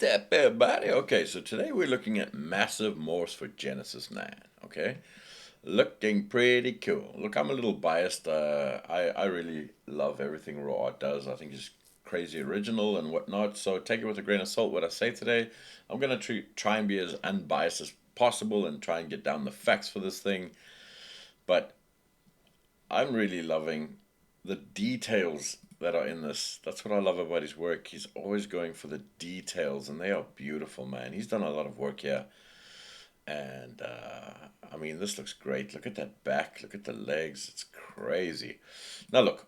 What's up, everybody? Okay, so today we're looking at Massive Morphs for Genesis 9. Okay, looking pretty cool. Look, I'm a little biased. I really love everything RawArt does. I think it's crazy original and whatnot. So take it with a grain of salt what I say today. I'm gonna try and be as unbiased as possible and try and get down the facts for this thing. But I'm really loving the details that are in this. That's what I love about his work. He's always going for the details, and they are beautiful, man. He's done a lot of work here, and I mean, this looks great. Look at that back. Look at the legs. It's crazy. Now, look,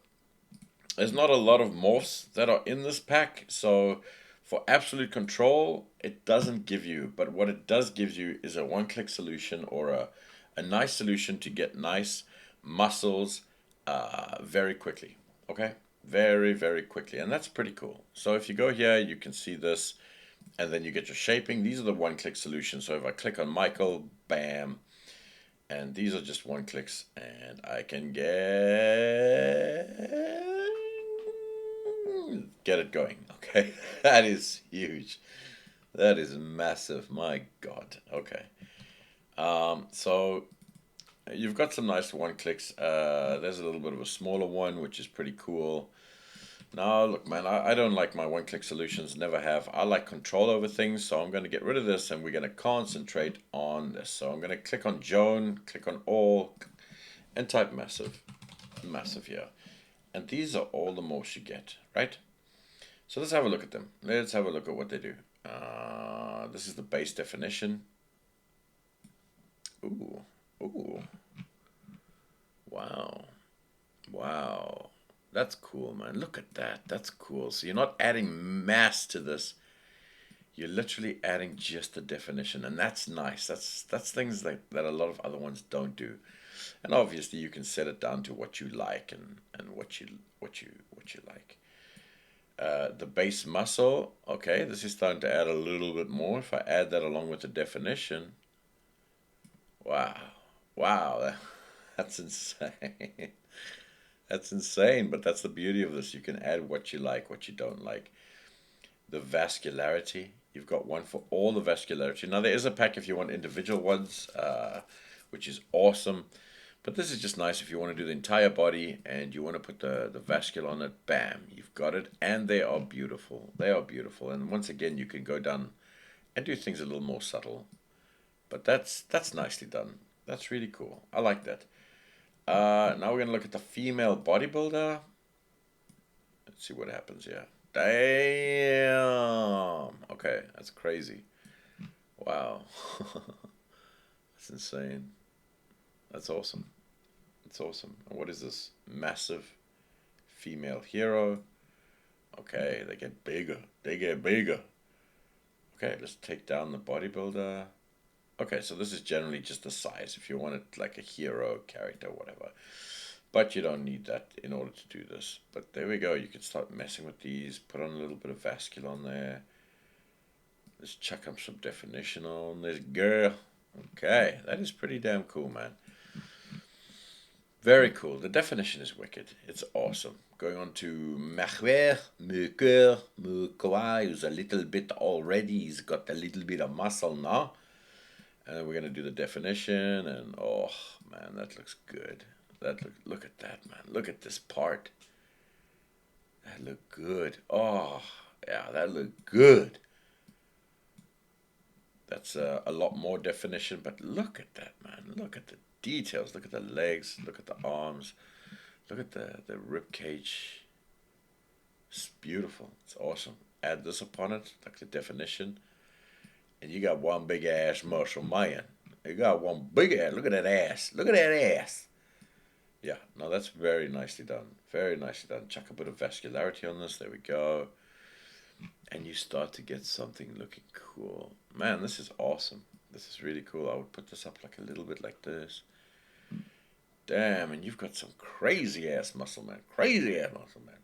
there's not a lot of morphs that are in this pack, so for absolute control, it doesn't give you. But what it does give you is a one-click solution or a nice solution to get nice muscles very quickly. Okay, very very quickly, and that's pretty cool. So if you go here, you can see this, and then you get your shaping. These are the one-click solutions. So if I click on Michael, bam, and these are just one clicks, and I can get it going. Okay, that is huge. That is massive. My God. Okay. So you've got some nice one clicks. There's a little bit of a smaller one, which is pretty cool. Now, look, man, I don't like my one click solutions, never have. I like control over things, so I'm going to get rid of this and we're going to concentrate on this. So I'm going to click on Joan, click on all, and type massive. Massive here. And these are all the morphs you get, right? So let's have a look at them. Let's have a look at what they do. This is the base definition. Ooh, ooh, wow, wow. That's cool, man. Look at that. That's cool. So you're not adding mass to this. You're literally adding just the definition, and that's nice. That's things that a lot of other ones don't do. And obviously you can set it down to what you like and what you like. The base muscle, okay, this is starting to add a little bit more. If I add that along with the definition, wow, wow, that's insane. That's insane, but that's the beauty of this. You can add what you like, what you don't like. The vascularity, you've got one for all the vascularity. Now, there is a pack if you want individual ones, which is awesome. But this is just nice if you want to do the entire body and you want to put the vascular on it. Bam, you've got it. And they are beautiful. They are beautiful. And once again, you can go down and do things a little more subtle. But that's nicely done. That's really cool. I like that. Now we're going to look at the female bodybuilder. Let's see what happens here. Damn. Okay, that's crazy. Wow. That's insane. That's awesome. That's awesome. And what is this? Massive female hero. Okay, they get bigger. They get bigger. Okay, let's take down the bodybuilder. Okay, so this is generally just the size if you want it like a hero character, whatever. But you don't need that in order to do this. But there we go. You can start messing with these. Put on a little bit of vascular on there. Let's chuck up some definition on this girl. Okay, that is pretty damn cool, man. Very cool. The definition is wicked. It's awesome. Going on to Machwer, Möker, Mökoa, who's a little bit already. He's got a little bit of muscle now. And then we're going to do the definition. And oh, man, that looks good. Look at that, man. Look at this part. That looked good. Oh, yeah, that looked good. That's a lot more definition, but look at that, man. Look at the details. Look at the legs. Look at the arms. Look at the rib cage. It's beautiful. It's awesome. Add this upon it, like the definition, and you got one big ass muscle, man. You got one big ass. Look at that ass. Look at that ass. Yeah, no, that's very nicely done. Very nicely done. Chuck a bit of vascularity on this. There we go. And you start to get something looking cool. Man, this is awesome. This is really cool. I would put this up like a little bit like this. Damn, and you've got some crazy ass muscle, man. Crazy ass muscle, man.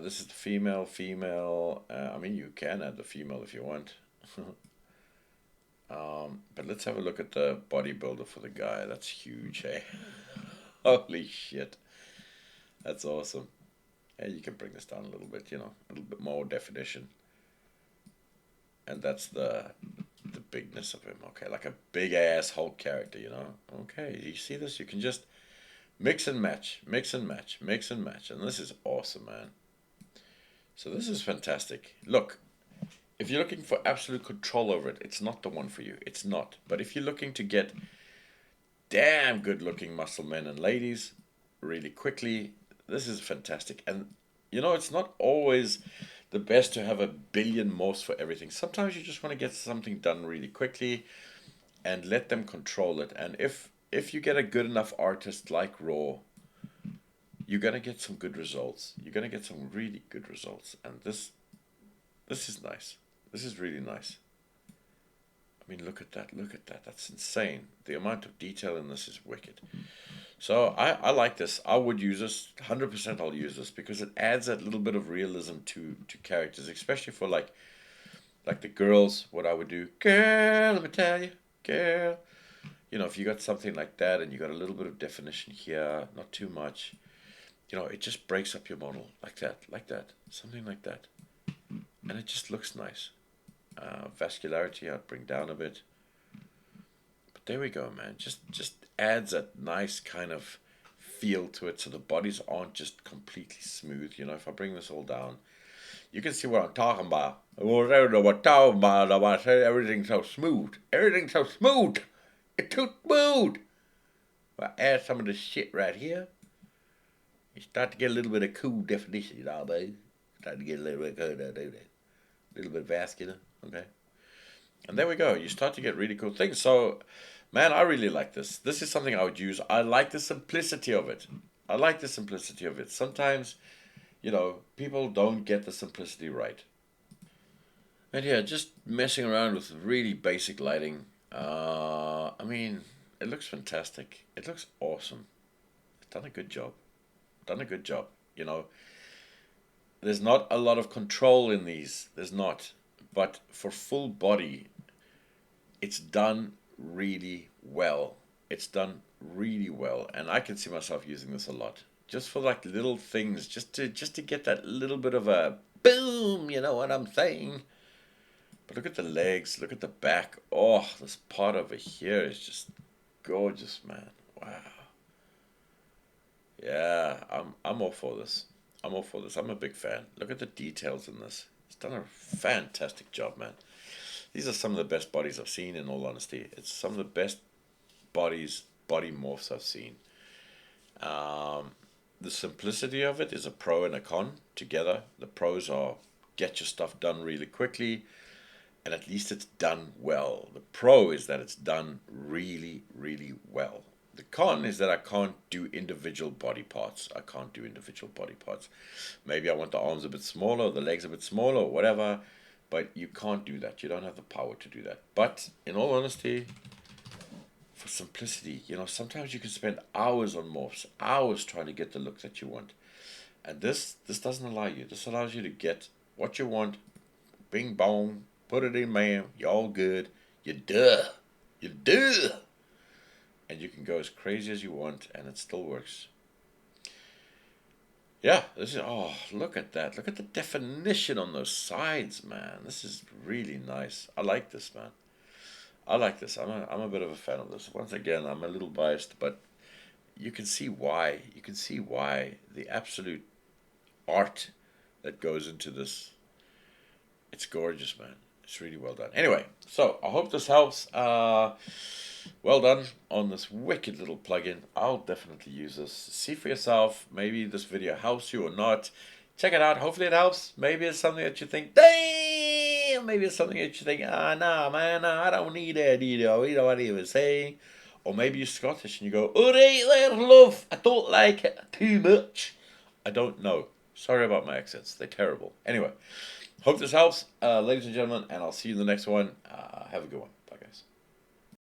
This is the female. I mean, you can add the female if you want. But let's have a look at the bodybuilder for the guy. That's huge, eh? Holy shit. That's awesome. Yeah, you can bring this down a little bit, a little bit more definition. And that's the bigness of him. Okay, like a big ass Hulk character, you know. Okay, you see this? You can just mix and match, mix and match, mix and match, and this is awesome, man. So this is fantastic. Look, if you're looking for absolute control over it, it's not the one for you. It's not. But if you're looking to get damn good looking muscle men and ladies really quickly, this is fantastic. And you know, it's not always the best to have a billion morphs for everything. Sometimes you just want to get something done really quickly and let them control it. And if you get a good enough artist like Raw, you're gonna get some good results. You're gonna get some really good results. And this is nice. This is really nice. I mean, look at that. Look at that. That's insane. The amount of detail in this is wicked. So I like this. I would use this. 100% I'll use this because it adds that little bit of realism to characters, especially for like the girls. What I would do, girl, let me tell you, girl. You know, if you got something like that and you got a little bit of definition here, not too much, you know, it just breaks up your model like that, something like that. And it just looks nice. Vascularity I'd bring down a bit. But there we go, man. Just adds a nice kind of feel to it so the bodies aren't just completely smooth. You know, if I bring this all down, you can see what I'm talking about. Well, I don't know what I'm talking about. I say everything's so smooth. Everything's so smooth. It's too smooth. If I add some of this shit right here, you start to get a little bit of cool definition, you know, baby. Start to get a little bit of do that. A little bit vascular, okay? And there we go. You start to get really cool things. So, man, I really like this. This is something I would use. I like the simplicity of it. I like the simplicity of it. Sometimes, you know, people don't get the simplicity right. And yeah, just messing around with really basic lighting. I mean, it looks fantastic. It looks awesome. It's done a good job. Done a good job. You know, there's not a lot of control in these. There's not. But for full body, it's done really well. It's done really well, and I can see myself using this a lot, just for like little things, just to get that little bit of a boom. You know what I'm saying? But look at the legs. Look at the back. Oh, this part over here is just gorgeous, man. Wow. Yeah, I'm all for this. I'm all for this. I'm a big fan. Look at the details in this. It's done a fantastic job, man. These are some of the best bodies I've seen, in all honesty. It's some of the best body morphs I've seen. Um, the simplicity of it is a pro and a con together. The pros are get your stuff done really quickly, and at least it's done well. The pro is that it's done really, really well. The con is that I can't do individual body parts. I can't do individual body parts. Maybe I want the arms a bit smaller, the legs a bit smaller, or whatever, but you can't do that. You don't have the power to do that. But in all honesty, for simplicity, you know, sometimes you can spend hours on morphs, hours trying to get the look that you want. And this doesn't allow you. This allows you to get what you want, bing bong, put it in, man. You're all good. You duh. You duh. And you can go as crazy as you want, and it still works. Yeah, this is, oh, look at that. Look at the definition on those sides, man. This is really nice. I like this, man. I like this. I'm a bit of a fan of this. Once again, I'm a little biased, but you can see why. You can see why the absolute art that goes into this. It's gorgeous, man. It's really well done. Anyway, so I hope this helps. Well done on this wicked little plugin. I'll definitely use this. See for yourself. Maybe this video helps you or not. Check it out. Hopefully it helps. Maybe it's something that you think, damn. Maybe it's something that you think, nah, man, nah, I don't need that. You know what he was saying. Or maybe you're Scottish and you go, alright there, love. I don't like it too much. I don't know. Sorry about my accents. They're terrible. Anyway, hope this helps, ladies and gentlemen, and I'll see you in the next one. Have a good one.